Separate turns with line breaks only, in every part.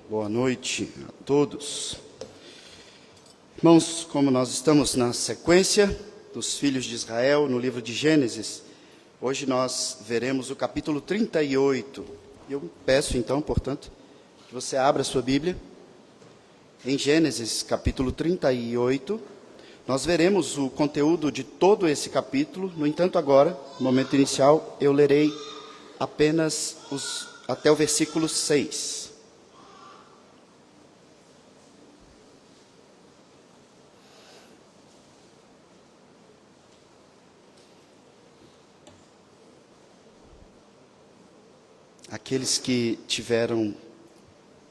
Boa noite a todos. Irmãos, como nós estamos na sequência dos filhos de Israel no livro de Gênesis, hoje nós veremos o capítulo 38. Eu peço então, portanto, que você abra a sua Bíblia. Em Gênesis, capítulo 38, nós veremos o conteúdo de todo esse capítulo. No entanto, agora, no momento inicial, eu lerei apenas até o versículo 6. Aqueles que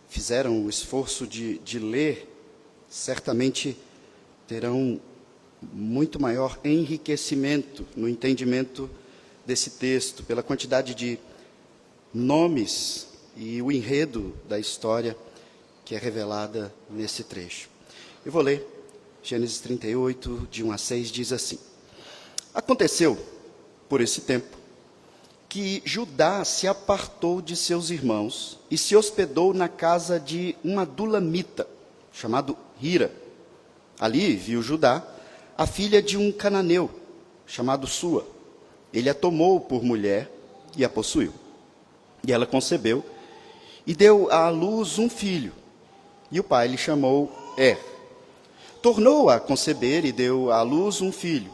fizeram o esforço de ler, certamente terão muito maior enriquecimento no entendimento desse texto, pela quantidade de nomes e o enredo da história que é revelada nesse trecho. Eu vou ler Gênesis 38, de 1 a 6, diz assim: Aconteceu, por esse tempo, que Judá se apartou de seus irmãos e se hospedou na casa de um adulamita, chamado Hira. Ali viu Judá a filha de um cananeu, chamado Sua. Ele a tomou por mulher e a possuiu. E ela concebeu e deu à luz um filho. E o pai lhe chamou Tornou a conceber e deu à luz um filho.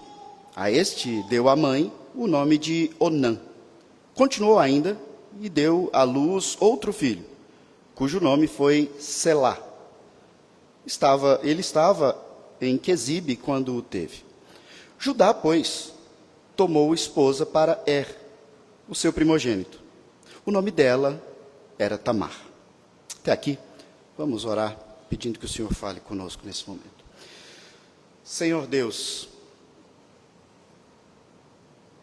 A este deu a mãe o nome de Onã. Continuou ainda e deu à luz outro filho, cujo nome foi Selá. Ele estava em Quezibe quando o teve. Judá, pois, tomou esposa para o seu primogênito. O nome dela era Tamar. Até aqui, vamos orar, pedindo que o Senhor fale conosco nesse momento. Senhor Deus,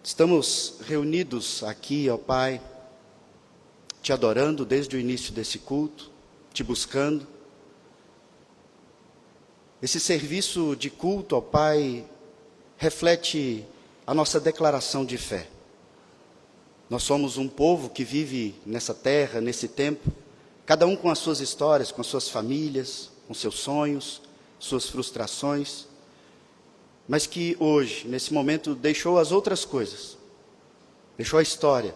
estamos reunidos aqui, ó Pai, te adorando desde o início desse culto, te buscando. Esse serviço de culto, ó Pai, reflete a nossa declaração de fé. Nós somos um povo que vive nessa terra, nesse tempo, cada um com as suas histórias, com as suas famílias, com seus sonhos, suas frustrações, mas que hoje, nesse momento, deixou as outras coisas, deixou a história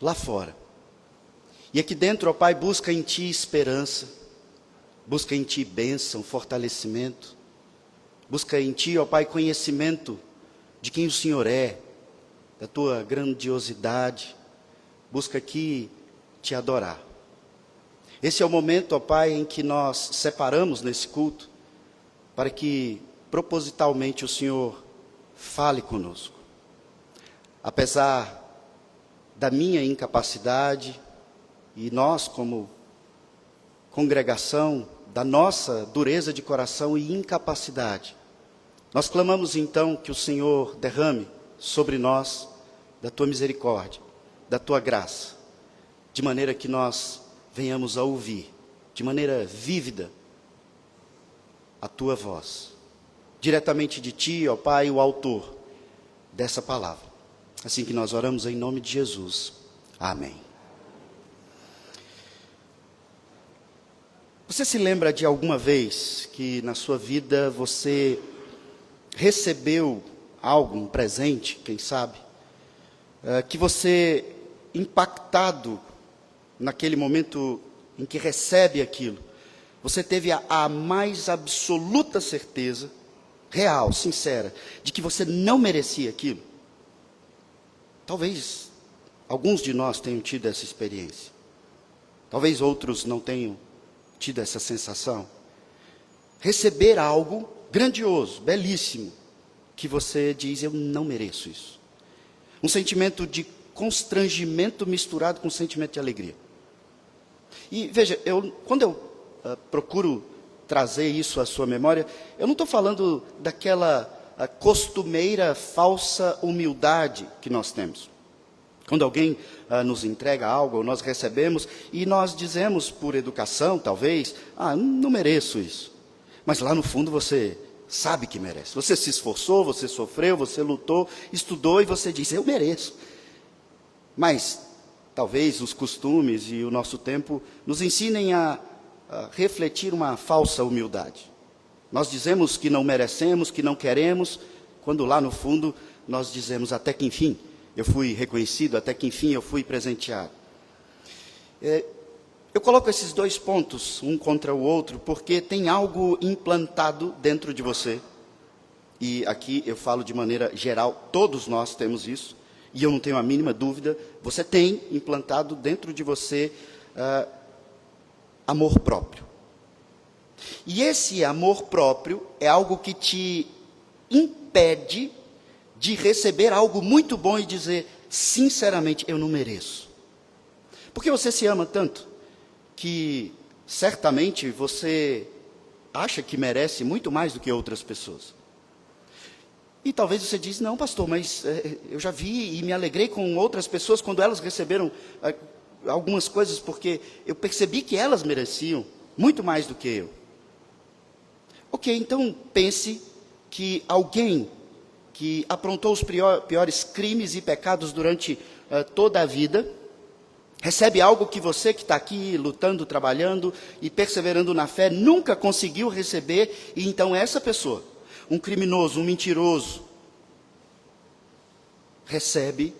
lá fora. E aqui dentro, ó Pai, busca em Ti esperança, busca em Ti bênção, fortalecimento, busca em Ti, ó Pai, conhecimento de quem o Senhor é, da Tua grandiosidade, busca aqui Te adorar. Esse é o momento, ó Pai, em que nós separamos nesse culto, para que propositalmente o Senhor fale conosco. Apesar da minha incapacidade, e nós como congregação, da nossa dureza de coração e incapacidade, nós clamamos então que o Senhor derrame sobre nós da Tua misericórdia, da Tua graça, de maneira que nós venhamos a ouvir, de maneira vívida, a Tua voz, diretamente de Ti, ó Pai, o autor dessa palavra. Assim que nós oramos em nome de Jesus. Amém. Você se lembra de alguma vez que na sua vida você recebeu algo, um presente, quem sabe, que você, impactado naquele momento em que recebe aquilo, você teve a mais absoluta certeza, real, sincera, de que você não merecia aquilo? Talvez alguns de nós tenham tido essa experiência. Talvez outros não tenham tido essa sensação. Receber algo grandioso, belíssimo, que você diz, eu não mereço isso. Um sentimento de constrangimento misturado com um sentimento de alegria. E veja, quando eu procuro trazer isso à sua memória, eu não estou falando daquela costumeira falsa humildade que nós temos. Quando alguém nos entrega algo, ou nós recebemos, e nós dizemos por educação, talvez, não mereço isso. Mas lá no fundo você sabe que merece. Você se esforçou, você sofreu, você lutou, estudou, e você diz, eu mereço. Mas talvez os costumes e o nosso tempo nos ensinem a refletir uma falsa humildade. Nós dizemos que não merecemos, que não queremos, quando lá no fundo nós dizemos até que enfim eu fui reconhecido, até que enfim eu fui presenteado. Eu coloco esses dois pontos, um contra o outro, porque tem algo implantado dentro de você. E aqui eu falo de maneira geral, todos nós temos isso, e eu não tenho a mínima dúvida, você tem implantado dentro de você amor próprio. E esse amor próprio é algo que te impede de receber algo muito bom e dizer, sinceramente, eu não mereço. Porque você se ama tanto, que certamente você acha que merece muito mais do que outras pessoas. E talvez você diz, não pastor, mas eu já vi e me alegrei com outras pessoas quando elas receberam algumas coisas, porque eu percebi que elas mereciam muito mais do que eu. Ok, então pense que alguém que aprontou os piores crimes e pecados durante toda a vida, recebe algo que você que está aqui lutando, trabalhando e perseverando na fé, nunca conseguiu receber, e então essa pessoa, um criminoso, um mentiroso, recebe,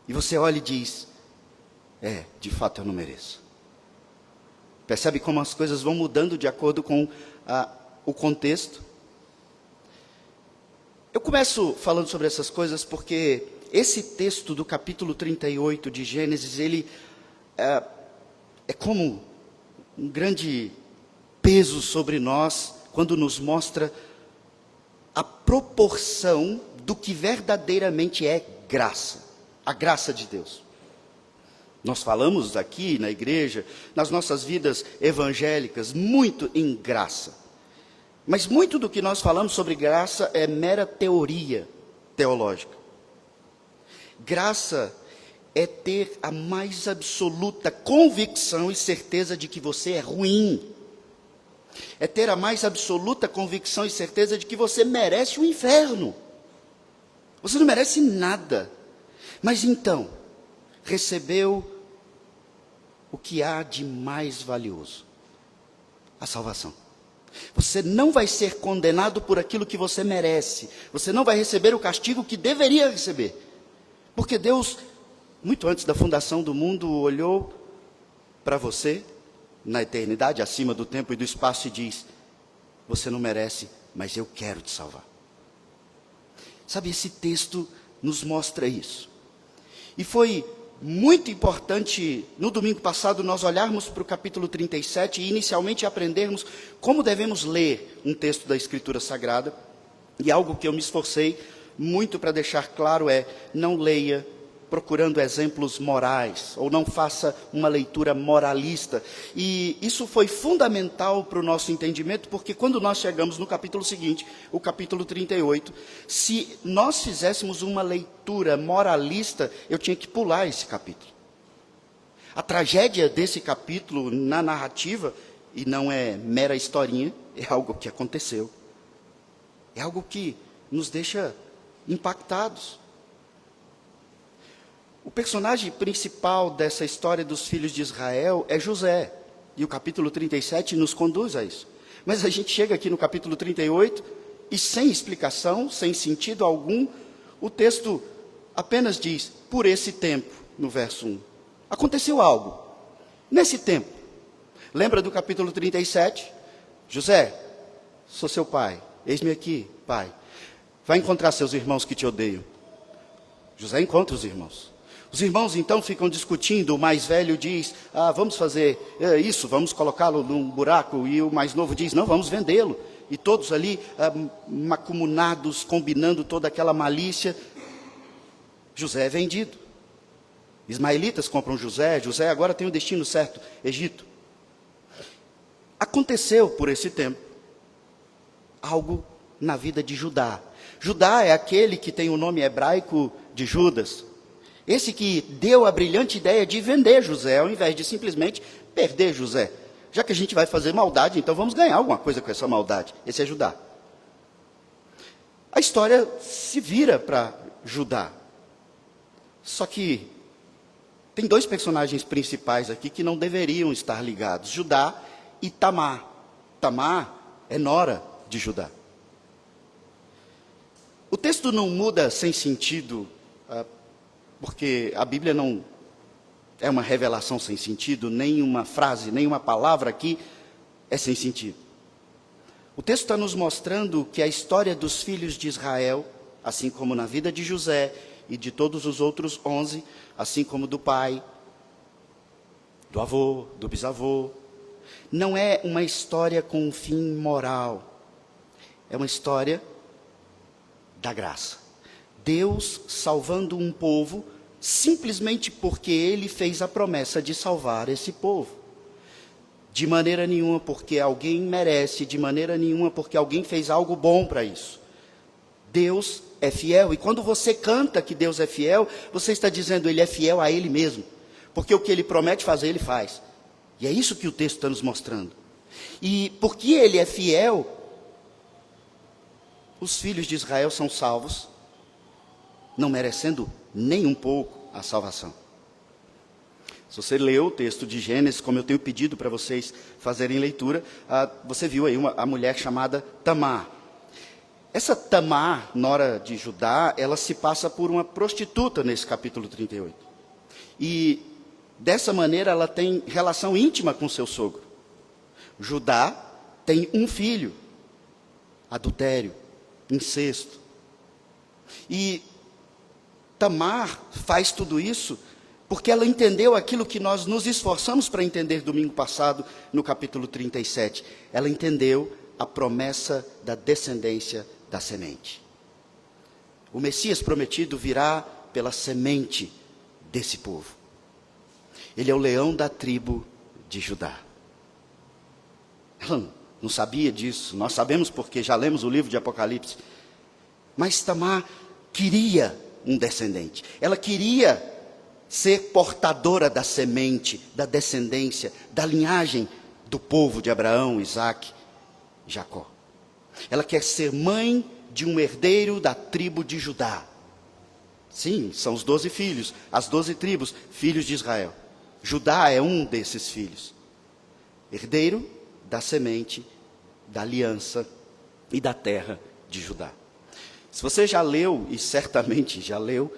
e você olha e diz, de fato eu não mereço. Percebe como as coisas vão mudando de acordo com o contexto? Eu começo falando sobre essas coisas porque esse texto do capítulo 38 de Gênesis, ele é como um grande peso sobre nós, quando nos mostra a proporção do que verdadeiramente é graça, a graça de Deus. Nós falamos aqui na igreja, nas nossas vidas evangélicas, muito em graça. Mas muito do que nós falamos sobre graça é mera teoria teológica. Graça é ter a mais absoluta convicção e certeza de que você é ruim. É ter a mais absoluta convicção e certeza de que você merece o inferno. Você não merece nada. Mas então, recebeu o que há de mais valioso: a salvação. Você não vai ser condenado por aquilo que você merece. Você não vai receber o castigo que deveria receber. Porque Deus, muito antes da fundação do mundo, olhou para você, na eternidade, acima do tempo e do espaço, e diz, você não merece, mas eu quero te salvar. Sabe, esse texto nos mostra isso. E foi muito importante, no domingo passado, nós olharmos para o capítulo 37 e inicialmente aprendermos como devemos ler um texto da Escritura Sagrada. E algo que eu me esforcei muito para deixar claro é, não leia procurando exemplos morais, ou não faça uma leitura moralista. E isso foi fundamental para o nosso entendimento, porque quando nós chegamos no capítulo seguinte, o capítulo 38, se nós fizéssemos uma leitura moralista, eu tinha que pular esse capítulo. A tragédia desse capítulo na narrativa, e não é mera historinha, é algo que aconteceu. É algo que nos deixa impactados. O personagem principal dessa história dos filhos de Israel é José. E o capítulo 37 nos conduz a isso. Mas a gente chega aqui no capítulo 38 e sem explicação, sem sentido algum, o texto apenas diz, por esse tempo, no verso 1. Aconteceu algo. Nesse tempo. Lembra do capítulo 37? José, sou seu pai. Eis-me aqui, pai. Vai encontrar seus irmãos que te odeiam. José encontra os irmãos. Os irmãos então ficam discutindo, o mais velho diz, vamos fazer isso, vamos colocá-lo num buraco, e o mais novo diz, não, vamos vendê-lo. E todos ali, macumunados, combinando toda aquela malícia. José é vendido. Ismaelitas compram José, José agora tem o destino certo, Egito. Aconteceu por esse tempo algo na vida de Judá. Judá é aquele que tem o nome hebraico de Judas. Esse que deu a brilhante ideia de vender José, ao invés de simplesmente perder José. Já que a gente vai fazer maldade, então vamos ganhar alguma coisa com essa maldade. Esse é Judá. A história se vira para Judá. Só que tem dois personagens principais aqui que não deveriam estar ligados: Judá e Tamar. Tamar é nora de Judá. O texto não muda sem sentido, porque a Bíblia não é uma revelação sem sentido, nem uma frase, nem uma palavra aqui é sem sentido. O texto está nos mostrando que a história dos filhos de Israel, assim como na vida de José e de todos os outros 11, assim como do pai, do avô, do bisavô, não é uma história com um fim moral. É uma história da graça. Deus salvando um povo simplesmente porque Ele fez a promessa de salvar esse povo. De maneira nenhuma porque alguém merece, de maneira nenhuma porque alguém fez algo bom para isso. Deus é fiel, e quando você canta que Deus é fiel, você está dizendo Ele é fiel a Ele mesmo. Porque o que Ele promete fazer, Ele faz. E é isso que o texto está nos mostrando. E porque Ele é fiel, os filhos de Israel são salvos, não merecendo nem um pouco a salvação. Se você leu o texto de Gênesis, como eu tenho pedido para vocês fazerem leitura, você viu aí a mulher chamada Tamar. Essa Tamar, nora de Judá, ela se passa por uma prostituta nesse capítulo 38. E dessa maneira ela tem relação íntima com seu sogro. Judá tem um filho, adultério, incesto. E Tamar faz tudo isso porque ela entendeu aquilo que nós nos esforçamos para entender domingo passado, no capítulo 37. Ela entendeu a promessa da descendência da semente. O Messias prometido virá pela semente desse povo. Ele é o leão da tribo de Judá. Ela não sabia disso, nós sabemos porque já lemos o livro de Apocalipse. Mas Tamar queria um descendente. Ela queria ser portadora da semente, da descendência, da linhagem do povo de Abraão, Isaque e Jacó. Ela quer ser mãe de um herdeiro da tribo de Judá. Sim, são os 12 filhos, as 12 tribos, filhos de Israel. Judá é um desses filhos. Herdeiro da semente, da aliança e da terra de Judá. Se você já leu, e certamente já leu,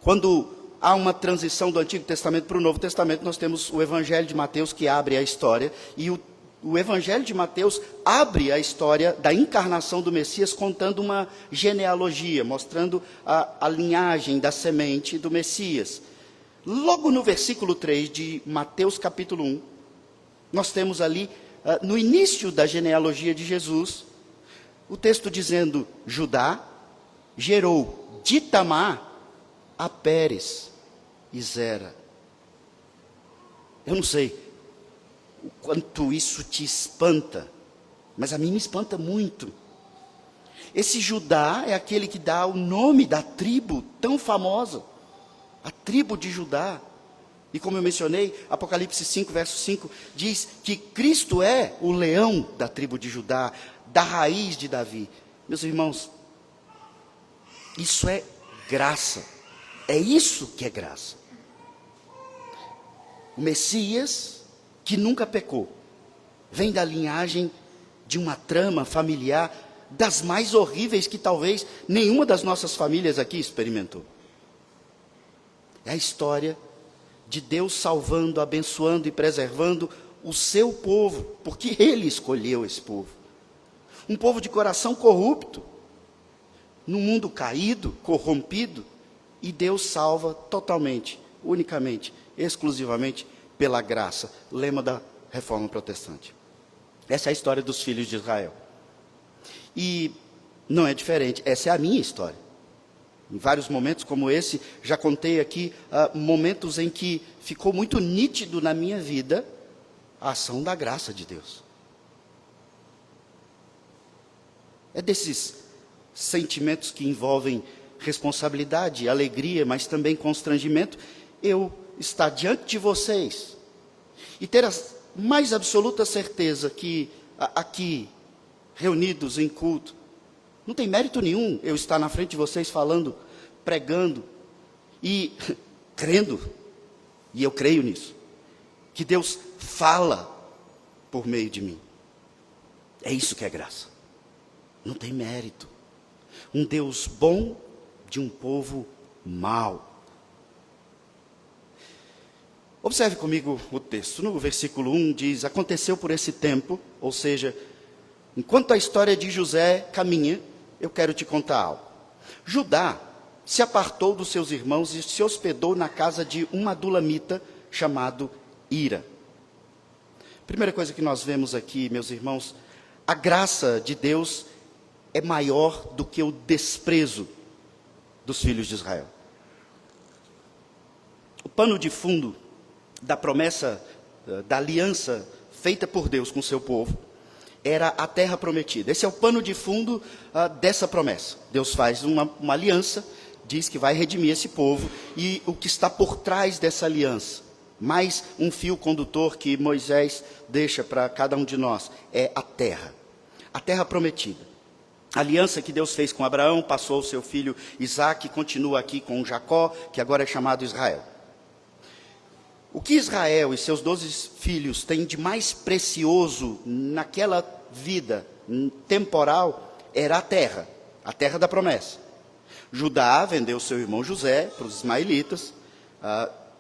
quando há uma transição do Antigo Testamento para o Novo Testamento, nós temos o Evangelho de Mateus que abre a história, e o Evangelho de Mateus abre a história da encarnação do Messias, contando uma genealogia, mostrando a linhagem da semente do Messias. Logo no versículo 3 de Mateus capítulo 1, nós temos ali, no início da genealogia de Jesus, o texto dizendo: Judá gerou de Tamar a Pérez e Zera. Eu não sei o quanto isso te espanta, mas a mim me espanta muito. Esse Judá é aquele que dá o nome da tribo tão famosa, a tribo de Judá. E como eu mencionei, Apocalipse 5, verso 5, diz que Cristo é o leão da tribo de Judá, da raiz de Davi. Meus irmãos, isso é graça. É isso que é graça. O Messias, que nunca pecou, vem da linhagem de uma trama familiar das mais horríveis que talvez nenhuma das nossas famílias aqui experimentou. É a história de Deus salvando, abençoando e preservando o seu povo, porque Ele escolheu esse povo. Um povo de coração corrupto, num mundo caído, corrompido, e Deus salva totalmente, unicamente, exclusivamente pela graça. Lema da Reforma Protestante. Essa é a história dos filhos de Israel. E não é diferente, essa é a minha história. Em vários momentos como esse, já contei aqui momentos em que ficou muito nítido na minha vida a ação da graça de Deus. É desses sentimentos que envolvem responsabilidade, alegria, mas também constrangimento, eu estar diante de vocês e ter a mais absoluta certeza que aqui, reunidos em culto, não tem mérito nenhum eu estar na frente de vocês falando, pregando e crendo E eu creio nisso. Que Deus fala por meio de mim. É isso que é graça. Não tem mérito. Um Deus bom de um povo mau. Observe comigo o texto. No versículo 1 diz: aconteceu por esse tempo, ou seja, enquanto a história de José caminha, eu quero te contar algo. Judá se apartou dos seus irmãos e se hospedou na casa de um adulamita chamado Ira. Primeira coisa que nós vemos aqui, meus irmãos, a graça de Deus é maior do que o desprezo dos filhos de Israel. O pano de fundo da promessa, da aliança feita por Deus com o seu povo, era a terra prometida. Esse é o pano de fundo dessa promessa. Deus faz uma aliança, diz que vai redimir esse povo, e o que está por trás dessa aliança, mais um fio condutor que Moisés deixa para cada um de nós, é a terra prometida. A aliança que Deus fez com Abraão, passou ao seu filho Isaque, continua aqui com Jacó, que agora é chamado Israel. O que Israel e seus 12 filhos têm de mais precioso naquela vida temporal era a terra da promessa. Judá vendeu seu irmão José para os ismaelitas,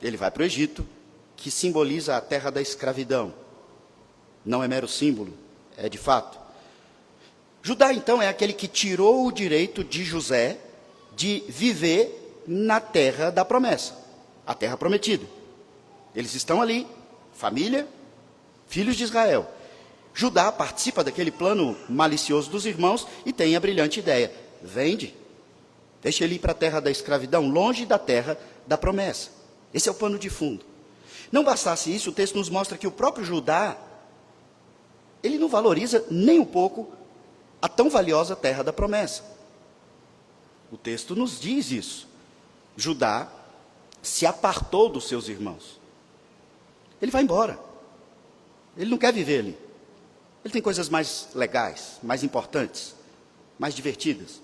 ele vai para o Egito, que simboliza a terra da escravidão. Não é mero símbolo, é de fato. Judá, então, é aquele que tirou o direito de José de viver na terra da promessa, a terra prometida. Eles estão ali, família, filhos de Israel. Judá participa daquele plano malicioso dos irmãos e tem a brilhante ideia: vende, deixa ele ir para a terra da escravidão, longe da terra da promessa. Esse é o pano de fundo. Não bastasse isso, o texto nos mostra que o próprio Judá, ele não valoriza nem um pouco a tão valiosa terra da promessa. O texto nos diz isso. Judá se apartou dos seus irmãos. Ele vai embora. Ele não quer viver ali. Ele tem coisas mais legais, mais importantes, mais divertidas.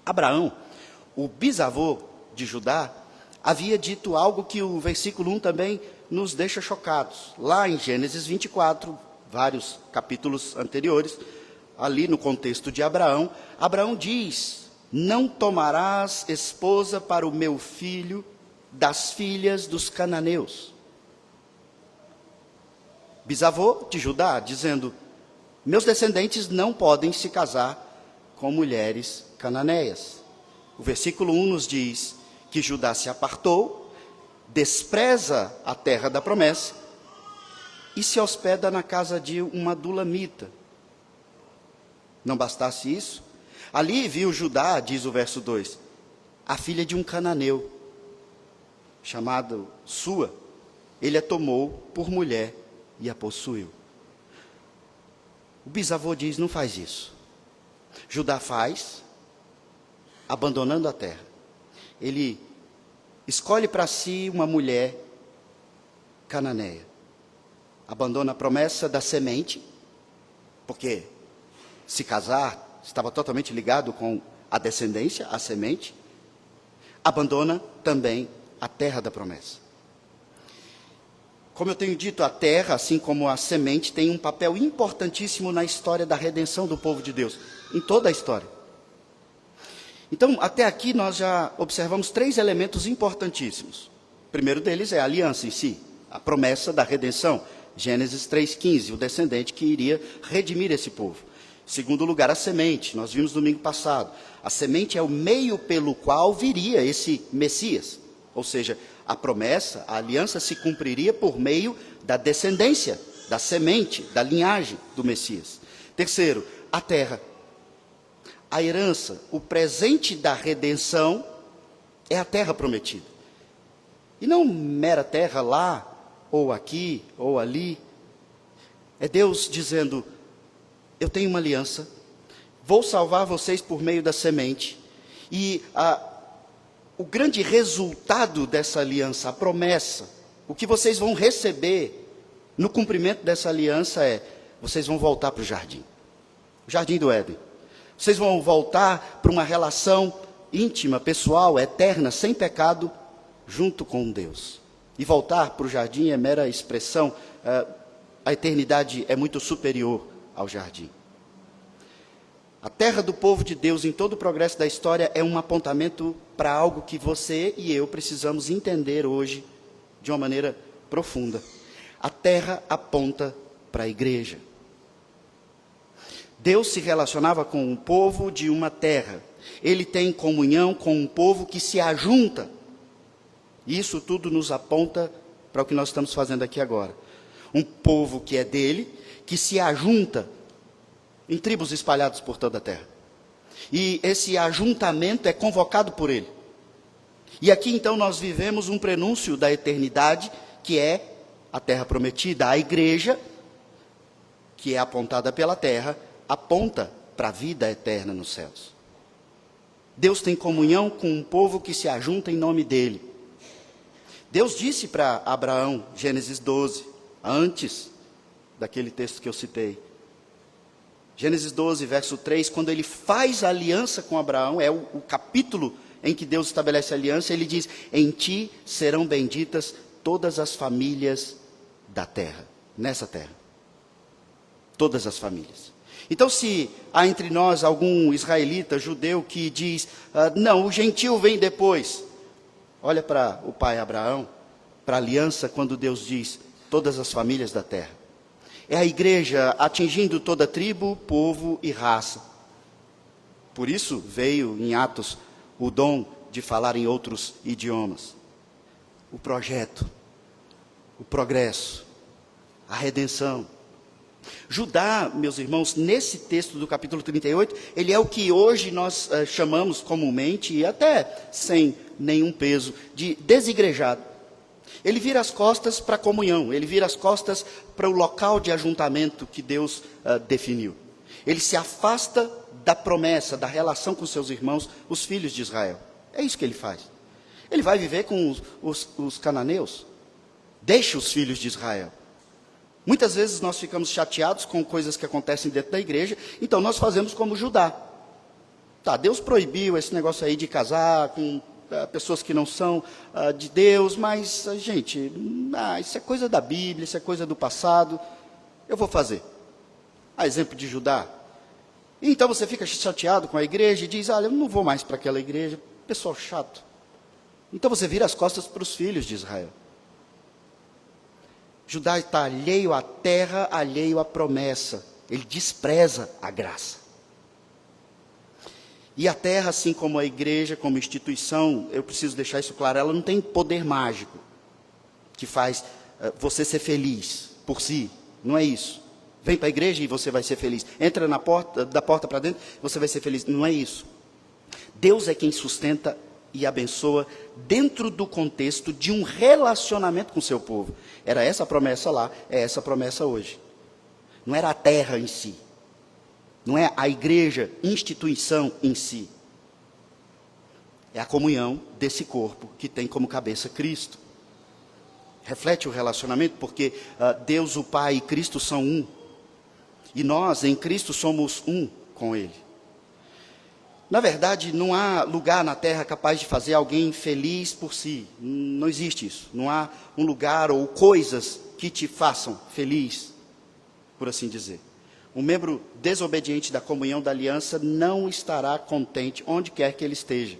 Abraão, o bisavô de Judá, havia dito algo que o versículo 1 também nos deixa chocados. Lá em Gênesis 24, vários capítulos anteriores, ali no contexto de Abraão, Abraão diz: não tomarás esposa para o meu filho das filhas dos cananeus. Bisavô de Judá, dizendo: meus descendentes não podem se casar com mulheres cananeias. O versículo 1 nos diz que Judá se apartou, despreza a terra da promessa e se hospeda na casa de uma adulamita. Não bastasse isso, ali viu Judá, diz o verso 2, a filha de um cananeu, chamado Sua. Ele a tomou por mulher e a possuiu. O bisavô diz: não faz isso. Judá faz, abandonando a terra. Ele escolhe para si uma mulher cananeia. Abandona a promessa da semente, porque se casar estava totalmente ligado com a descendência, a semente. Abandona também a terra da promessa. Como eu tenho dito, a terra, assim como a semente, tem um papel importantíssimo na história da redenção do povo de Deus, em toda a história. Então, até aqui nós já observamos 3 elementos importantíssimos. O primeiro deles é a aliança em si, a promessa da redenção, Gênesis 3,15, o descendente que iria redimir esse povo. Em segundo lugar, a semente, nós vimos domingo passado. A semente é o meio pelo qual viria esse Messias, ou seja, a promessa, a aliança se cumpriria por meio da descendência, da semente, da linhagem do Messias. Terceiro, a terra. A herança, o presente da redenção é a terra prometida. E não mera terra lá, ou aqui, ou ali. É Deus dizendo: eu tenho uma aliança, vou salvar vocês por meio da semente. E o grande resultado dessa aliança, a promessa, o que vocês vão receber no cumprimento dessa aliança é: vocês vão voltar para o jardim do Éden. Vocês vão voltar para uma relação íntima, pessoal, eterna, sem pecado, junto com Deus. E voltar para o jardim é mera expressão, a eternidade é muito superior ao jardim. A terra do povo de Deus, em todo o progresso da história, é um apontamento para algo que você e eu precisamos entender hoje de uma maneira profunda. A terra aponta para a igreja. Deus se relacionava com um povo de uma terra. Ele tem comunhão com um povo que se ajunta. Isso tudo nos aponta para o que nós estamos fazendo aqui agora. Um povo que é dele, que se ajunta em tribos espalhadas por toda a terra. E esse ajuntamento é convocado por ele. E aqui então nós vivemos um prenúncio da eternidade, que é a terra prometida. A igreja, que é apontada pela terra, aponta para a vida eterna nos céus. Deus tem comunhão com um povo que se ajunta em nome dele. Deus disse para Abraão, Gênesis 12, antes daquele texto que eu citei. Gênesis 12, verso 3, quando ele faz a aliança com Abraão, é o capítulo em que Deus estabelece a aliança, ele diz: em ti serão benditas todas as famílias da terra, nessa terra. Todas as famílias. Então, se há entre nós algum israelita, judeu, que diz, não, o gentio vem depois. Olha para o pai Abraão, para a aliança, quando Deus diz, todas as famílias da terra. É a igreja atingindo toda tribo, povo e raça. Por isso veio em Atos o dom de falar em outros idiomas. O projeto, o progresso, a redenção. Judá, meus irmãos, nesse texto do capítulo 38, ele é o que hoje nós chamamos comumente, e até sem nenhum peso, de desigrejado. Ele vira as costas para a comunhão, ele vira as costas para o local de ajuntamento que Deus definiu. Ele se afasta da promessa, da relação com seus irmãos, os filhos de Israel. É isso que ele faz. Ele vai viver com os cananeus. Deixa os filhos de Israel. Muitas vezes nós ficamos chateados com coisas que acontecem dentro da igreja, então nós fazemos como Judá. Tá, Deus proibiu esse negócio aí de casar com pessoas que não são de Deus, mas, gente, isso é coisa da Bíblia, isso é coisa do passado, eu vou fazer. A exemplo de Judá. E então você fica chateado com a igreja e diz, olha, eu não vou mais para aquela igreja, pessoal chato. Então você vira as costas para os filhos de Israel. Judá está alheio à terra, alheio à promessa. Ele despreza a graça. E a terra, assim como a igreja, como instituição, eu preciso deixar isso claro, ela não tem poder mágico que faz você ser feliz por si. Não é isso. Vem para a igreja e você vai ser feliz. Entra da porta para dentro, você vai ser feliz. Não é isso. Deus é quem sustenta e abençoa dentro do contexto de um relacionamento com o seu povo. Era essa a promessa lá, é essa a promessa hoje. Não era a terra em si. Não é a igreja, instituição em si. É a comunhão desse corpo que tem como cabeça Cristo. Reflete o relacionamento porque Deus, o Pai e Cristo são um. E nós, em Cristo, somos um com Ele. Na verdade, não há lugar na terra capaz de fazer alguém feliz por si. Não existe isso. Não há um lugar ou coisas que te façam feliz, por assim dizer. Um membro desobediente da comunhão da aliança não estará contente onde quer que ele esteja.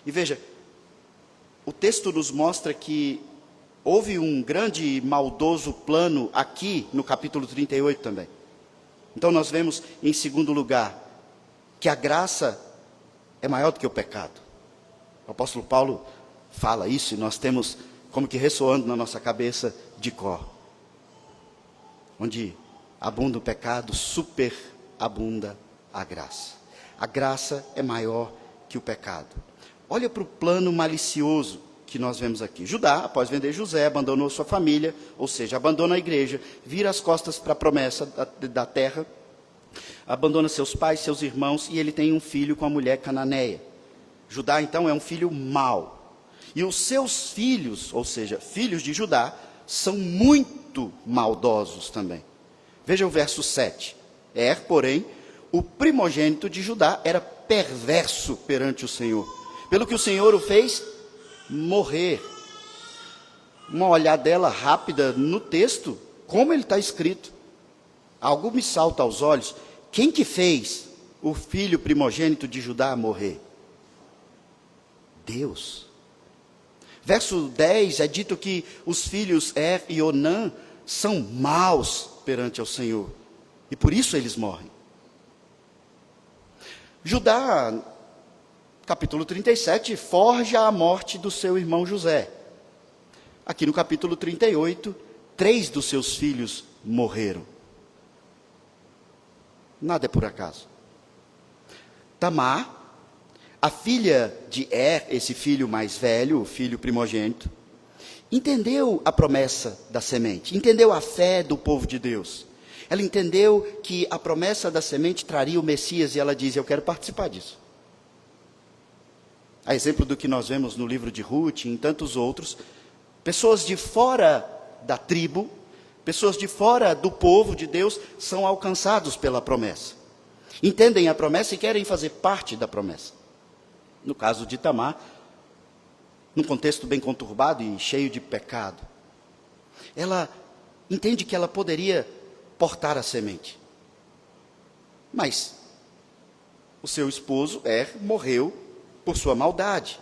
E veja, o texto nos mostra que houve um grande e maldoso plano aqui no capítulo 38 também. Então nós vemos, em segundo lugar, que a graça é maior do que o pecado. O apóstolo Paulo fala isso e nós temos como que ressoando na nossa cabeça de cor. Onde abunda o pecado, superabunda a graça. A graça é maior que o pecado. Olha para o plano malicioso que nós vemos aqui. Judá, após vender José, abandonou sua família, ou seja, abandona a igreja, vira as costas para a promessa da terra, abandona seus pais, seus irmãos, e ele tem um filho com a mulher cananeia. Judá, então, é um filho mau. E os seus filhos, ou seja, filhos de Judá, são muito maldosos também. Veja o verso 7. Porém, o primogênito de Judá era perverso perante o Senhor, pelo que o Senhor o fez morrer. uma olhadela rápida no texto, como ele está escrito. Algo me salta aos olhos. Quem que fez o filho primogênito de Judá morrer? Deus. Verso 10 é dito que os filhos Er e Onã são maus perante ao Senhor. E por isso eles morrem. Judá, capítulo 37, forja a morte do seu irmão José. Aqui no capítulo 38, 3 dos seus filhos morreram. Nada é por acaso. Tamar, a filha de Er, esse filho mais velho, o filho primogênito, entendeu a promessa da semente, entendeu a fé do povo de Deus. Ela entendeu que a promessa da semente traria o Messias e ela diz: eu quero participar disso. A exemplo do que nós vemos no livro de Ruth e em tantos outros, pessoas de fora da tribo, pessoas de fora do povo de Deus são alcançados pela promessa. Entendem a promessa e querem fazer parte da promessa. No caso de Tamar, num contexto bem conturbado e cheio de pecado, ela entende que ela poderia portar a semente. Mas o seu esposo, Er, morreu por sua maldade.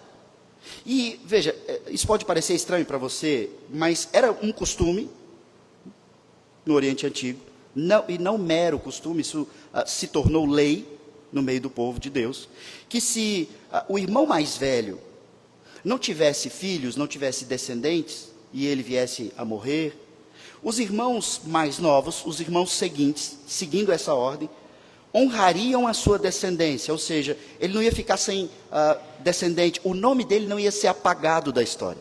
E, veja, isso pode parecer estranho para você, mas era um costume no Oriente Antigo, e não mero costume, isso se tornou lei no meio do povo de Deus, que se o irmão mais velho não tivesse filhos, não tivesse descendentes, e ele viesse a morrer, os irmãos mais novos, os irmãos seguintes, seguindo essa ordem, honrariam a sua descendência, ou seja, ele não ia ficar sem descendente, o nome dele não ia ser apagado da história.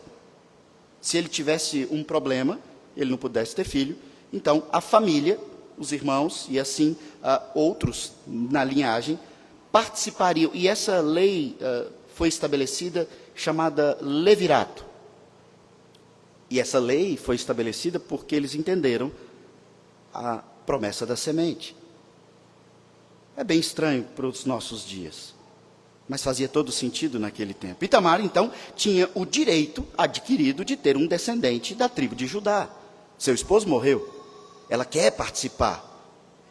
Se ele tivesse um problema, ele não pudesse ter filho, então a família, os irmãos e assim outros na linhagem, participariam, e essa lei foi estabelecida, chamada levirato. E essa lei foi estabelecida porque eles entenderam a promessa da semente. É bem estranho para os nossos dias, mas fazia todo sentido naquele tempo. E Tamar, então, tinha o direito adquirido de ter um descendente da tribo de Judá. Seu esposo morreu, ela quer participar.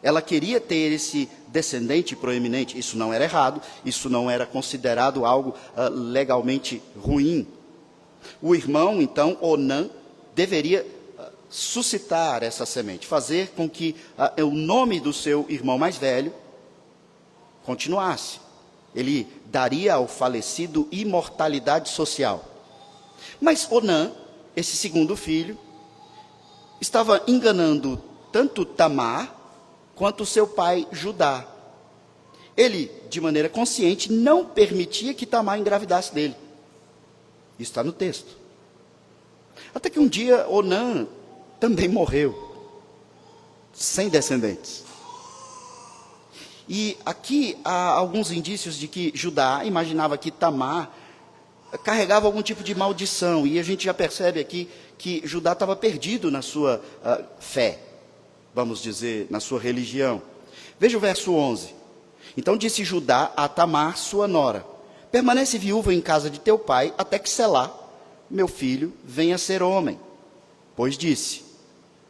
Ela queria ter esse descendente proeminente. Isso não era errado, isso não era considerado algo legalmente ruim. O irmão, então, Onã, deveria suscitar essa semente, fazer com que o nome do seu irmão mais velho continuasse. Ele daria ao falecido imortalidade social. Mas Onã, esse segundo filho, estava enganando tanto Tamar quanto seu pai Judá. Ele, de maneira consciente, não permitia que Tamar engravidasse dele. Isso está no texto. Até que um dia Onã também morreu, sem descendentes. E aqui há alguns indícios de que Judá imaginava que Tamar carregava algum tipo de maldição. E a gente já percebe aqui que Judá estava perdido na sua fé, vamos dizer, na sua religião. Veja o verso 11. Então disse Judá a Tamar, sua nora: permanece viúva em casa de teu pai, até que Selá, meu filho, venha a ser homem. Pois disse,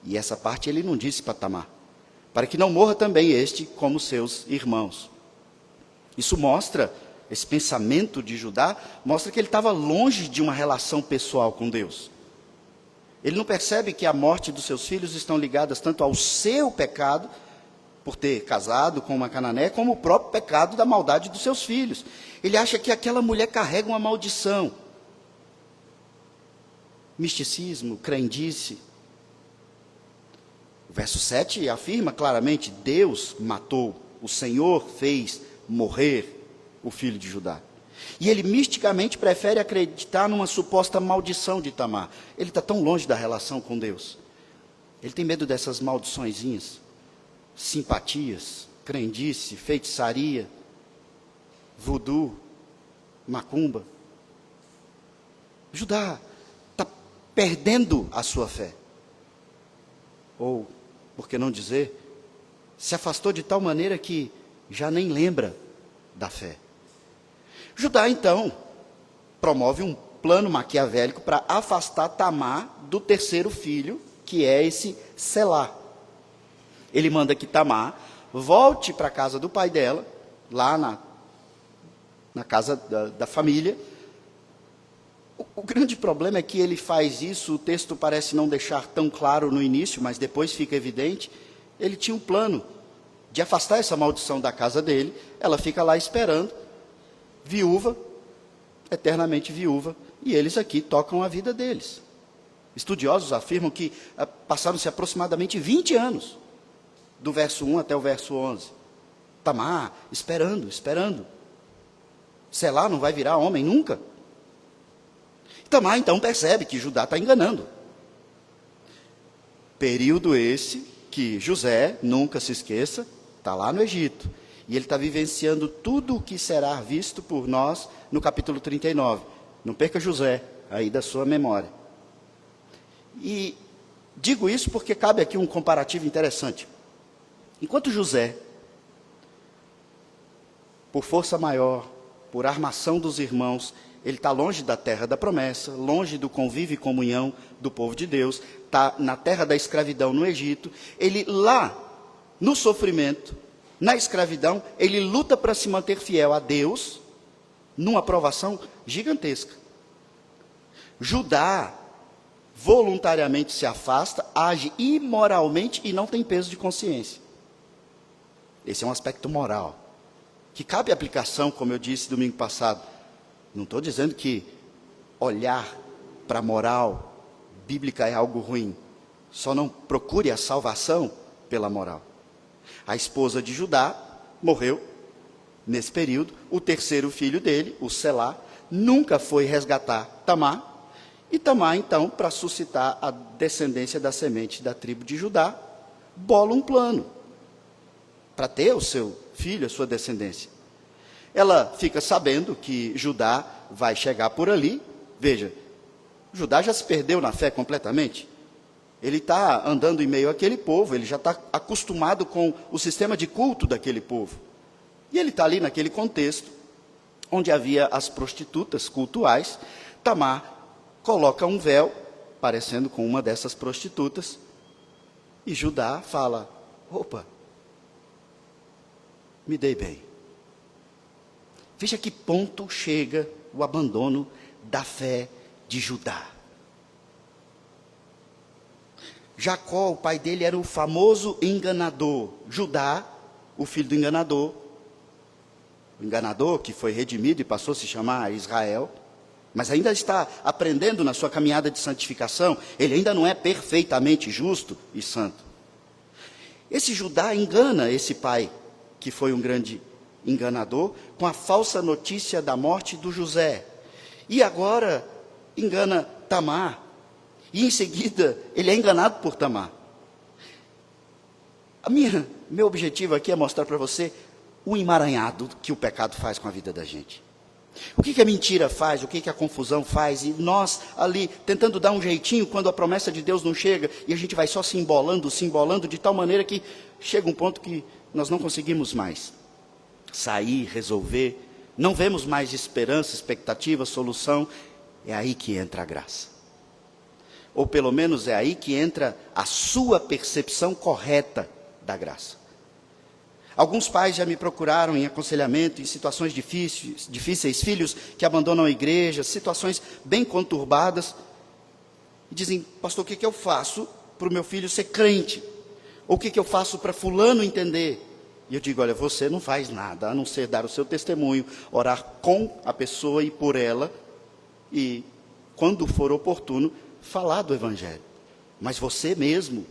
e essa parte ele não disse para Tamar, para que não morra também este como seus irmãos. Isso mostra, esse pensamento de Judá, mostra que ele estava longe de uma relação pessoal com Deus. Ele não percebe que a morte dos seus filhos estão ligadas tanto ao seu pecado, por ter casado com uma cananeia, como o próprio pecado da maldade dos seus filhos. Ele acha que aquela mulher carrega uma maldição. Misticismo, crendice. O verso 7 afirma claramente: Deus matou, o Senhor fez morrer o filho de Judá. E ele misticamente prefere acreditar numa suposta maldição de Tamar. Ele está tão longe da relação com Deus. Ele tem medo dessas maldiçõezinhas, simpatias, crendice, feitiçaria, voodoo, macumba. Judá está perdendo a sua fé. Ou, por que não dizer, se afastou de tal maneira que já nem lembra da fé. Judá, então, promove um plano maquiavélico para afastar Tamar do terceiro filho, que é esse Selá. Ele manda que Tamar volte para a casa do pai dela, lá na casa da família. O grande problema é que ele faz isso, o texto parece não deixar tão claro no início, mas depois fica evidente. Ele tinha um plano de afastar essa maldição da casa dele. Ela fica lá esperando, viúva, eternamente viúva, e eles aqui tocam a vida deles. Estudiosos afirmam que passaram-se aproximadamente 20 anos, do verso 1 até o verso 11. Tamar, esperando. Selá não vai virar homem nunca. Tamar então percebe que Judá está enganando. Período esse que José, nunca se esqueça, está lá no Egito. E ele está vivenciando tudo o que será visto por nós no capítulo 39. Não perca José aí da sua memória. E digo isso porque cabe aqui um comparativo interessante. Enquanto José, por força maior, por armação dos irmãos, ele está longe da terra da promessa, longe do convívio e comunhão do povo de Deus, está na terra da escravidão no Egito. Ele lá, no sofrimento, na escravidão, ele luta para se manter fiel a Deus, numa provação gigantesca. Judá voluntariamente se afasta, age imoralmente e não tem peso de consciência. Esse é um aspecto moral, que cabe aplicação, como eu disse domingo passado. Não estou dizendo que olhar para a moral bíblica é algo ruim. Só não procure a salvação pela moral. A esposa de Judá morreu nesse período. O terceiro filho dele, o Selá, nunca foi resgatar Tamar. E Tamar, então, para suscitar a descendência da semente da tribo de Judá, bola um plano para ter o seu filho, a sua descendência. Ela fica sabendo que Judá vai chegar por ali. Veja, Judá já se perdeu na fé completamente. Ele está andando em meio àquele povo, ele já está acostumado com o sistema de culto daquele povo. E ele está ali naquele contexto, onde havia as prostitutas cultuais. Tamar coloca um véu, parecendo com uma dessas prostitutas, e Judá fala: opa, me dei bem. Veja que ponto chega o abandono da fé de Judá. Jacó, o pai dele, era o famoso enganador. Judá, o filho do enganador. O enganador que foi redimido e passou a se chamar Israel. Mas ainda está aprendendo na sua caminhada de santificação. Ele ainda não é perfeitamente justo e santo. Esse Judá engana esse pai, que foi um grande enganador, com a falsa notícia da morte do José. E agora engana Tamar. E em seguida ele é enganado por Tamar. Meu objetivo aqui é mostrar para você o emaranhado que o pecado faz com a vida da gente. O que a mentira faz, o que a confusão faz, e nós ali tentando dar um jeitinho quando a promessa de Deus não chega, e a gente vai só se embolando, de tal maneira que chega um ponto que nós não conseguimos mais sair, resolver, não vemos mais esperança, expectativa, solução. É aí que entra a graça. Ou pelo menos é aí que entra a sua percepção correta da graça. Alguns pais já me procuraram em aconselhamento, em situações difíceis, filhos que abandonam a igreja, situações bem conturbadas, e dizem: pastor, o que eu faço para o meu filho ser crente? Ou o que eu faço para fulano entender? E eu digo: olha, você não faz nada, a não ser dar o seu testemunho, orar com a pessoa e por ela, e, quando for oportuno, falar do Evangelho. Mas você mesmo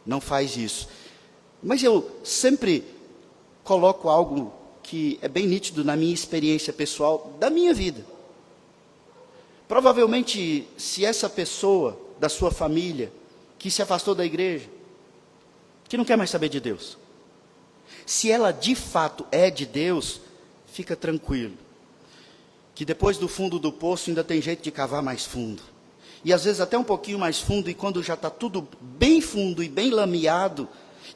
não faz isso. Mas eu sempre coloco algo que é bem nítido na minha experiência pessoal, da minha vida. Provavelmente, se essa pessoa da sua família, que se afastou da igreja, que não quer mais saber de Deus, se ela de fato é de Deus, fica tranquilo, que depois do fundo do poço ainda tem jeito de cavar mais fundo. E às vezes até um pouquinho mais fundo, e quando já está tudo bem fundo e bem lameado,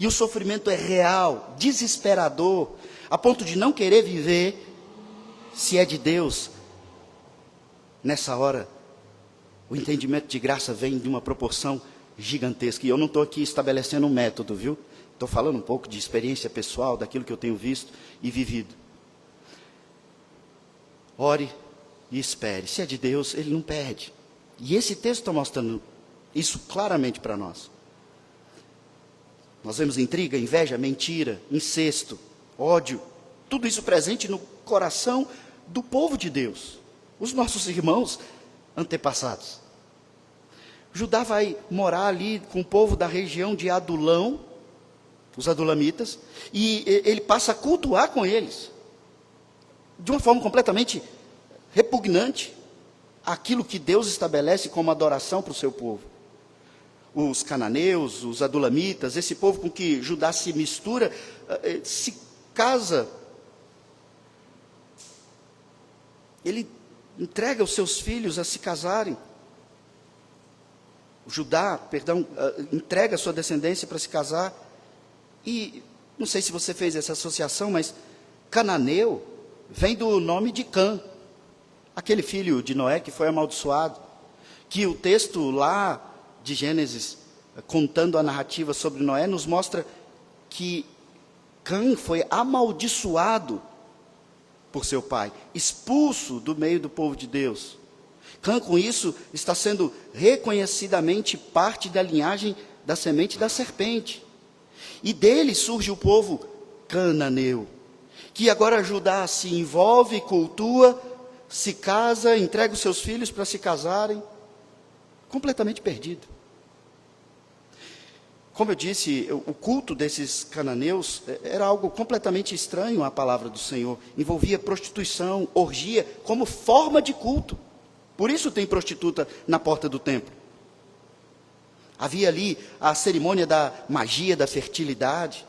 e o sofrimento é real, desesperador, a ponto de não querer viver, se é de Deus, Nessa hora, o entendimento de graça vem de uma proporção gigantesca. E eu não estou aqui estabelecendo um método, viu? Estou falando um pouco de experiência pessoal, daquilo que eu tenho visto e vivido. Ore e espere. Se é de Deus, Ele não perde. E esse texto está mostrando isso claramente para nós. Nós vemos intriga, inveja, mentira, incesto, ódio. Tudo isso presente no coração do povo de Deus. Os nossos irmãos antepassados. Judá vai morar ali com o povo da região de Adulão, os adulamitas, e ele passa a cultuar com eles, de uma forma completamente repugnante, aquilo que Deus estabelece como adoração para o seu povo. Os cananeus, os adulamitas, esse povo com que Judá se mistura, se casa. Ele entrega os seus filhos a se casarem. Judá, entrega a sua descendência para se casar. E não sei se você fez essa associação, mas cananeu vem do nome de Cã, aquele filho de Noé que foi amaldiçoado, que o texto lá de Gênesis, contando a narrativa sobre Noé, nos mostra que Cã foi amaldiçoado por seu pai, expulso do meio do povo de Deus. Cã, com isso, está sendo reconhecidamente parte da linhagem da semente da serpente. E dele surge o povo cananeu, que agora Judá se envolve, cultua, se casa, entrega os seus filhos para se casarem, completamente perdido. Como eu disse, o culto desses cananeus era algo completamente estranho à palavra do Senhor. Envolvia prostituição, orgia, como forma de culto. Por isso tem prostituta na porta do templo. Havia ali a cerimônia da magia da fertilidade.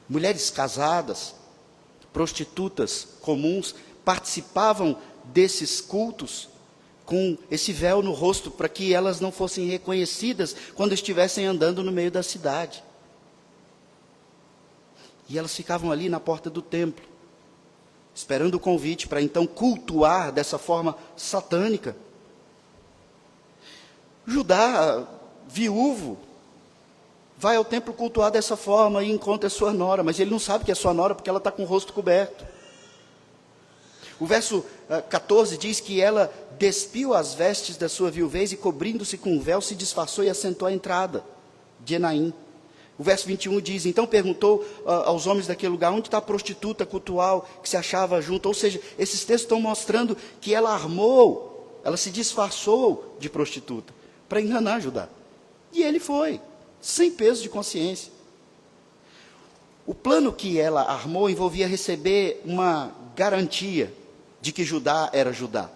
Mulheres casadas, prostitutas comuns, participavam desses cultos com esse véu no rosto, para que elas não fossem reconhecidas quando estivessem andando no meio da cidade. E elas ficavam ali na porta do templo, esperando o convite para então cultuar dessa forma satânica. Judá, viúvo, vai ao templo cultuar dessa forma e encontra a sua nora, mas ele não sabe que é sua nora porque ela está com o rosto coberto. O verso 14 diz que ela despiu as vestes da sua viuvez e, cobrindo-se com um véu, se disfarçou e assentou à entrada de Enaim. O verso 21 diz: então perguntou aos homens daquele lugar, onde está a prostituta cultual que se achava junto? Ou seja, esses textos estão mostrando que ela armou, ela se disfarçou de prostituta, para enganar Judá. E ele foi, sem peso de consciência. O plano que ela armou envolvia receber uma garantia de que Judá era Judá,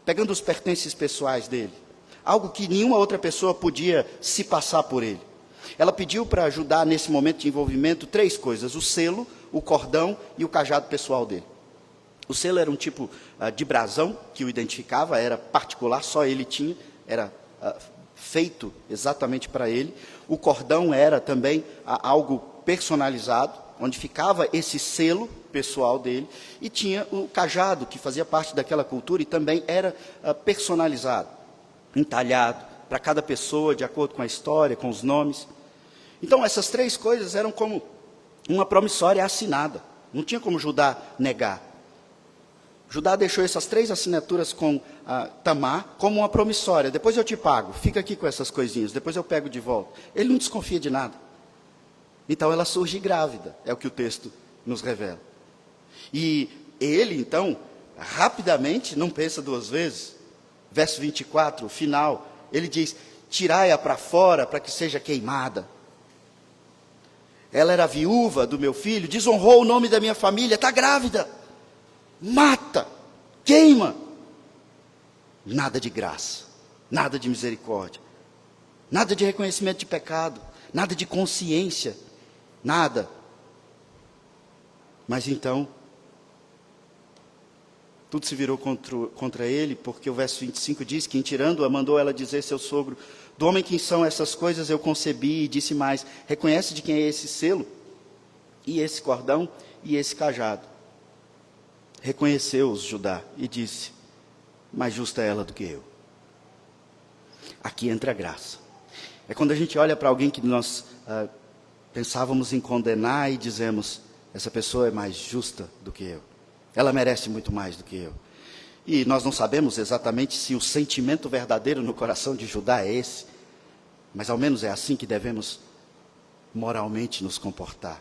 pegando os pertences pessoais dele, algo que nenhuma outra pessoa podia se passar por ele. Ela pediu para Judá, nesse momento de envolvimento, 3 coisas: o selo, o cordão e o cajado pessoal dele. O selo era um tipo de brasão que o identificava, era particular, só ele tinha, era feito exatamente para ele. O cordão era também algo personalizado, onde ficava esse selo pessoal dele, e tinha o cajado, que fazia parte daquela cultura e também era personalizado, entalhado, para cada pessoa, de acordo com a história, com os nomes. Então, essas 3 coisas eram como uma promissória assinada, não tinha como Judá negar. Judá deixou essas 3 assinaturas com Tamar como uma promissória: depois eu te pago, fica aqui com essas coisinhas, depois eu pego de volta. Ele não desconfia de nada. Então ela surge grávida, é o que o texto nos revela. E ele, então, rapidamente, não pensa 2 vezes. Verso 24, final, ele diz: tirai-a para fora para que seja queimada. Ela era viúva do meu filho, desonrou o nome da minha família, está grávida. Mata, queima. Nada de graça, nada de misericórdia, nada de reconhecimento de pecado, nada de consciência, nada. Mas então, tudo se virou contra ele, porque o verso 25 diz que, em tirando-a, mandou ela dizer a seu sogro: do homem quem são essas coisas eu concebi, e disse mais: reconhece de quem é esse selo, e esse cordão, e esse cajado. reconheceu-os Judá e disse: mais justa é ela do que eu. Aqui entra a graça. É quando a gente olha para alguém que nós pensávamos em condenar e dizemos: essa pessoa é mais justa do que eu. Ela merece muito mais do que eu. E nós não sabemos exatamente se o sentimento verdadeiro no coração de Judá é esse, mas ao menos é assim que devemos moralmente nos comportar.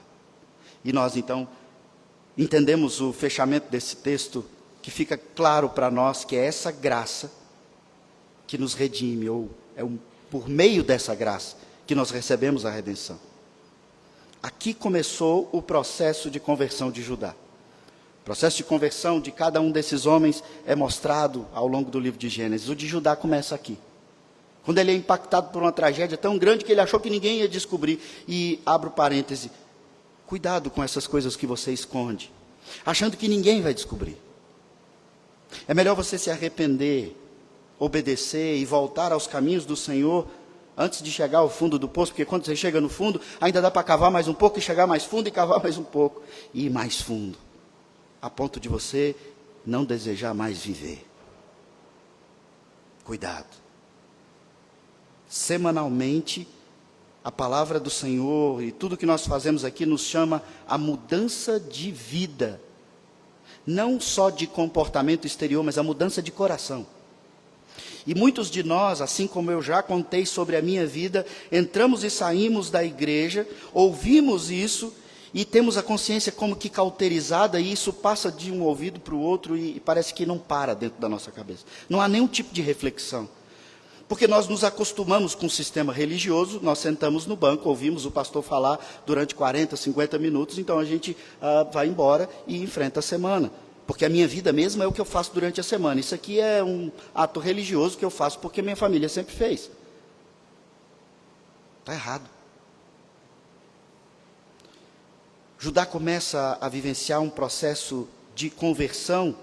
E nós então entendemos o fechamento desse texto, que fica claro para nós que é essa graça que nos redime, ou por meio dessa graça que nós recebemos a redenção. Aqui começou o processo de conversão de Judá. O processo de conversão de cada um desses homens é mostrado ao longo do livro de Gênesis. O de Judá começa aqui, quando ele é impactado por uma tragédia tão grande que ele achou que ninguém ia descobrir. E abro parêntese: cuidado com essas coisas que você esconde, achando que ninguém vai descobrir. É melhor você se arrepender, obedecer e voltar aos caminhos do Senhor antes de chegar ao fundo do poço, porque quando você chega no fundo, ainda dá para cavar mais um pouco, e chegar mais fundo e cavar mais um pouco, e ir mais fundo, a ponto de você não desejar mais viver. Cuidado. Semanalmente, a palavra do Senhor e tudo que nós fazemos aqui nos chama a mudança de vida. Não só de comportamento exterior, mas a mudança de coração. E muitos de nós, assim como eu já contei sobre a minha vida, entramos e saímos da igreja, ouvimos isso e temos a consciência como que cauterizada, e isso passa de um ouvido para o outro e parece que não para dentro da nossa cabeça. Não há nenhum tipo de reflexão. Porque nós nos acostumamos com o sistema religioso, nós sentamos no banco, ouvimos o pastor falar durante 40, 50 minutos, então a gente vai embora e enfrenta a semana. Porque a minha vida mesmo é o que eu faço durante a semana. Isso aqui é um ato religioso que eu faço porque minha família sempre fez. Está errado. Judá começa a vivenciar um processo de conversão.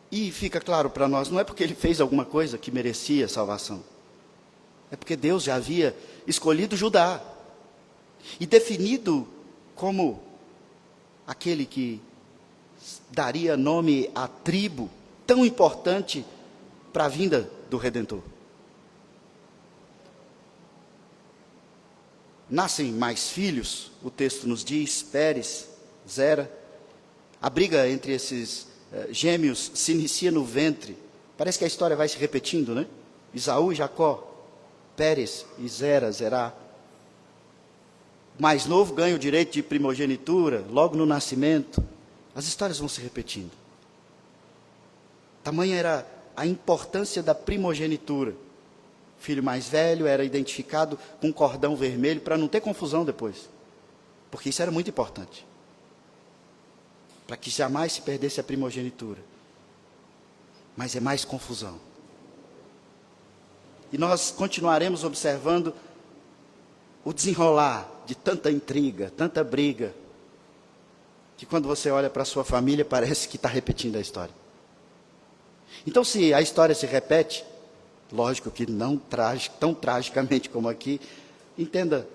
E fica claro para nós, não é porque ele fez alguma coisa que merecia salvação. É porque Deus já havia escolhido Judá e definido como aquele que daria nome à tribo tão importante para a vinda do Redentor. Nascem mais filhos, o texto nos diz, Pérez, Zera. A briga entre esses gêmeos se inicia no ventre. Parece que a história vai se repetindo, né? Esaú e Jacó, Pérez e Zerá. O mais novo ganha o direito de primogenitura, logo no nascimento. As histórias vão se repetindo. Tamanha era a importância da primogenitura. O filho mais velho era identificado com um cordão vermelho para não ter confusão depois. Porque isso era muito importante. Para que jamais se perdesse a primogenitura. Mas é mais confusão. E nós continuaremos observando o desenrolar de tanta intriga, tanta briga, que quando você olha para a sua família, parece que está repetindo a história. Então, se a história se repete, lógico que não tão tragicamente como aqui, entenda,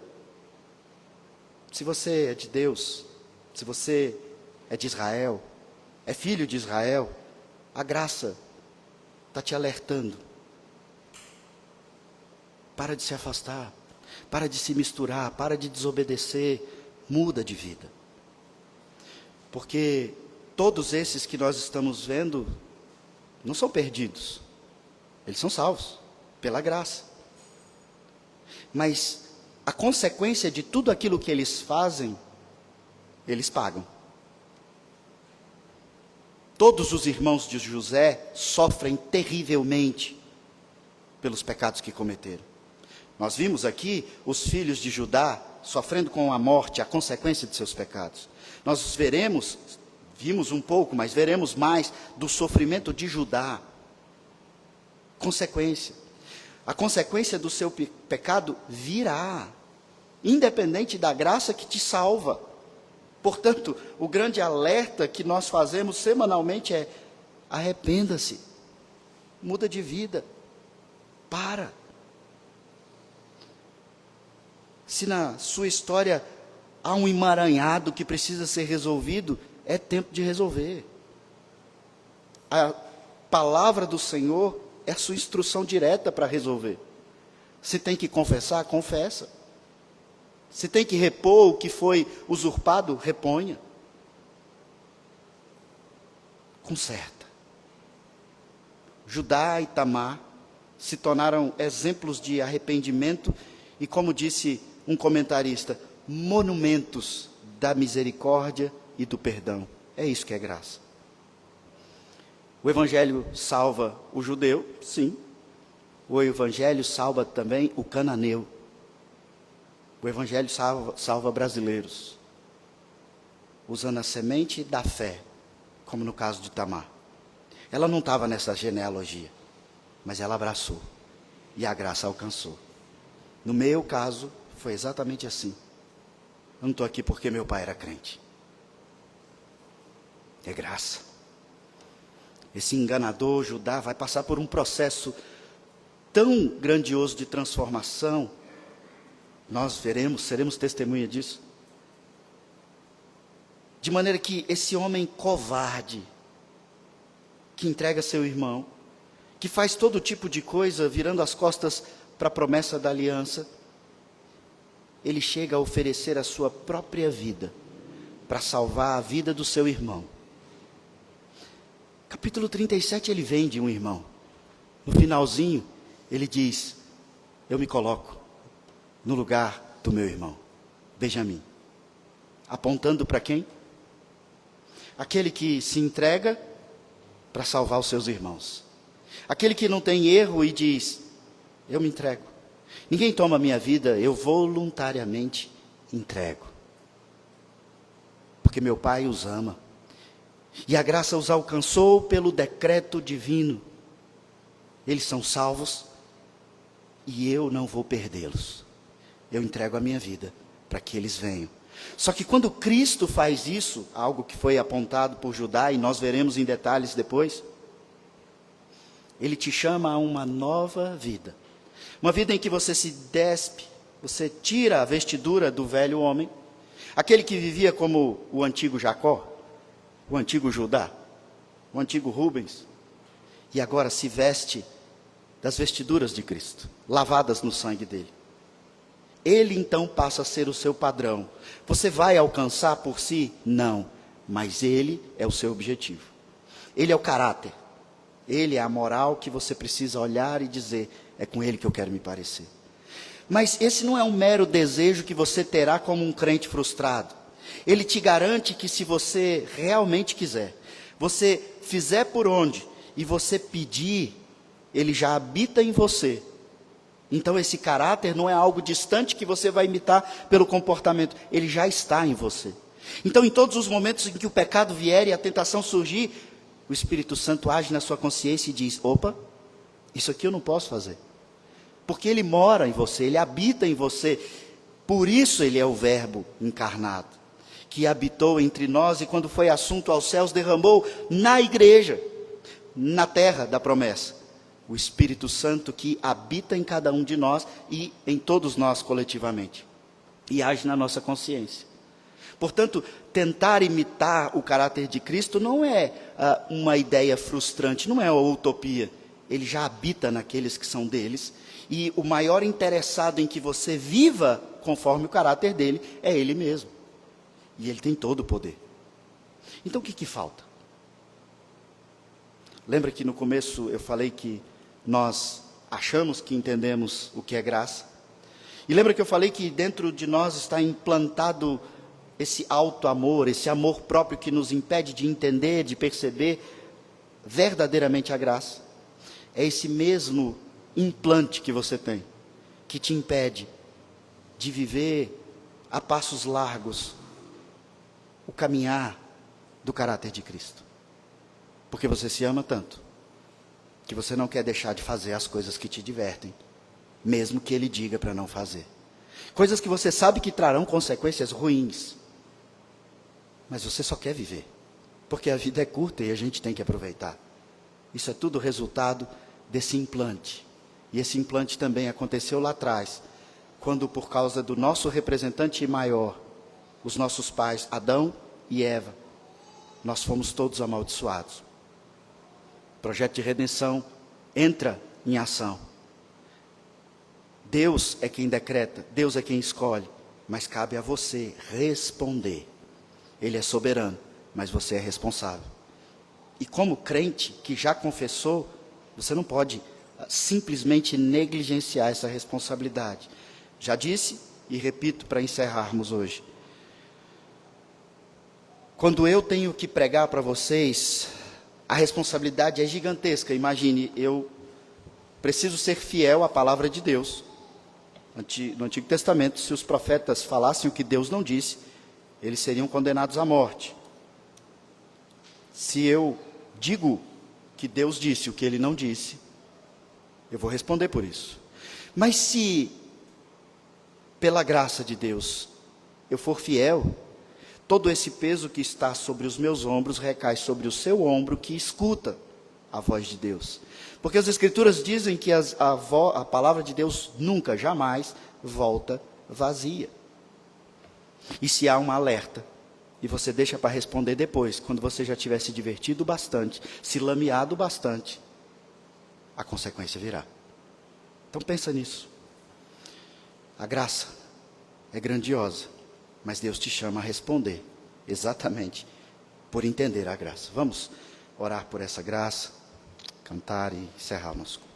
se você é de Deus, se você é de Israel, é filho de Israel, a graça está te alertando. Para de se afastar, para de se misturar, para de desobedecer, muda de vida. Porque todos esses que nós estamos vendo não são perdidos, eles são salvos pela graça. Mas a consequência de tudo aquilo que eles fazem, eles pagam. Todos os irmãos de José sofrem terrivelmente pelos pecados que cometeram. Nós vimos aqui os filhos de Judá sofrendo com a morte, a consequência de seus pecados. Nós vimos um pouco, mas veremos mais do sofrimento de Judá. Consequência. A consequência do seu pecado virá, independente da graça que te salva. Portanto, o grande alerta que nós fazemos semanalmente é: arrependa-se, muda de vida, para. Se na sua história há um emaranhado que precisa ser resolvido, é tempo de resolver. A palavra do Senhor é a sua instrução direta para resolver. Se tem que confessar, confessa. Se tem que repor o que foi usurpado, reponha. Conserta. Judá e Tamar se tornaram exemplos de arrependimento e, como disse um comentarista, monumentos da misericórdia e do perdão. É isso que é graça. O Evangelho salva o judeu, sim. O Evangelho salva também o cananeu. O Evangelho salva brasileiros, usando a semente da fé, como no caso de Tamar. Ela não estava nessa genealogia, mas ela abraçou e a graça alcançou. No meu caso, foi exatamente assim. Eu não estou aqui porque meu pai era crente. É graça. Esse enganador Judá vai passar por um processo tão grandioso de transformação. Nós veremos, seremos testemunha disso. De maneira que esse homem covarde, que entrega seu irmão, que faz todo tipo de coisa, virando as costas para a promessa da aliança, ele chega a oferecer a sua própria vida para salvar a vida do seu irmão. Capítulo 37, ele vende um irmão. No finalzinho, ele diz: eu me coloco no lugar do meu irmão, Benjamim. Apontando para quem? Aquele que se entrega para salvar os seus irmãos. Aquele que não tem erro e diz: eu me entrego. Ninguém toma a minha vida, eu voluntariamente entrego. Porque meu Pai os ama. E a graça os alcançou pelo decreto divino. Eles são salvos e eu não vou perdê-los. Eu entrego a minha vida para que eles venham. Só que quando Cristo faz isso, algo que foi apontado por Judá, e nós veremos em detalhes depois, Ele te chama a uma nova vida. Uma vida em que você se despe, você tira a vestidura do velho homem, aquele que vivia como o antigo Jacó, o antigo Judá, o antigo Rubens, e agora se veste das vestiduras de Cristo, lavadas no sangue dele. Ele então passa a ser o seu padrão. Você vai alcançar por si? Não, mas ele é o seu objetivo. Ele é o caráter. Ele é a moral que você precisa olhar e dizer: é com ele que eu quero me parecer. Mas esse não é um mero desejo que você terá como um crente frustrado. Ele te garante que, se você realmente quiser, você fizer por onde e você pedir, ele já habita em você. Então esse caráter não é algo distante que você vai imitar pelo comportamento, ele já está em você. Então, em todos os momentos em que o pecado vier e a tentação surgir, o Espírito Santo age na sua consciência e diz: opa, isso aqui eu não posso fazer. Porque ele mora em você, ele habita em você. Por isso ele é o Verbo encarnado, que habitou entre nós e, quando foi assunto aos céus, derramou na igreja, na terra da promessa, o Espírito Santo que habita em cada um de nós e em todos nós coletivamente, e age na nossa consciência. Portanto, tentar imitar o caráter de Cristo não é uma ideia frustrante, não é uma utopia. Ele já habita naqueles que são deles, e o maior interessado em que você viva conforme o caráter dele é ele mesmo. E ele tem todo o poder. Então o que falta? Lembra que no começo eu falei que nós achamos que entendemos o que é graça? E lembra que eu falei que dentro de nós está implantado esse auto-amor, esse amor próprio que nos impede de entender, de perceber verdadeiramente a graça? É esse mesmo implante que você tem, que te impede de viver a passos largos o caminhar do caráter de Cristo. Porque você se ama tanto, que você não quer deixar de fazer as coisas que te divertem, mesmo que ele diga para não fazer. Coisas que você sabe que trarão consequências ruins, mas você só quer viver, porque a vida é curta e a gente tem que aproveitar. Isso é tudo resultado desse implante. E esse implante também aconteceu lá atrás, quando, por causa do nosso representante maior, os nossos pais, Adão e Eva, nós fomos todos amaldiçoados. O projeto de redenção entra em ação. Deus é quem decreta, Deus é quem escolhe, mas cabe a você responder. Ele é soberano, mas você é responsável. E como crente que já confessou, você não pode simplesmente negligenciar essa responsabilidade. Já disse e repito para encerrarmos hoje. Quando eu tenho que pregar para vocês, a responsabilidade é gigantesca. Imagine, eu preciso ser fiel à palavra de Deus. No Antigo Testamento, se os profetas falassem o que Deus não disse, eles seriam condenados à morte. Se eu digo que Deus disse o que ele não disse, eu vou responder por isso. Mas se, pela graça de Deus, eu for fiel, todo esse peso que está sobre os meus ombros recai sobre o seu ombro que escuta a voz de Deus. Porque as Escrituras dizem que a palavra de Deus nunca, jamais volta vazia. E se há um alerta, e você deixa para responder depois, quando você já tiver se divertido bastante, se lameado bastante, a consequência virá. Então pensa nisso. A graça é grandiosa, mas Deus te chama a responder, exatamente por entender a graça. Vamos orar por essa graça, cantar e encerrar o nosso culto.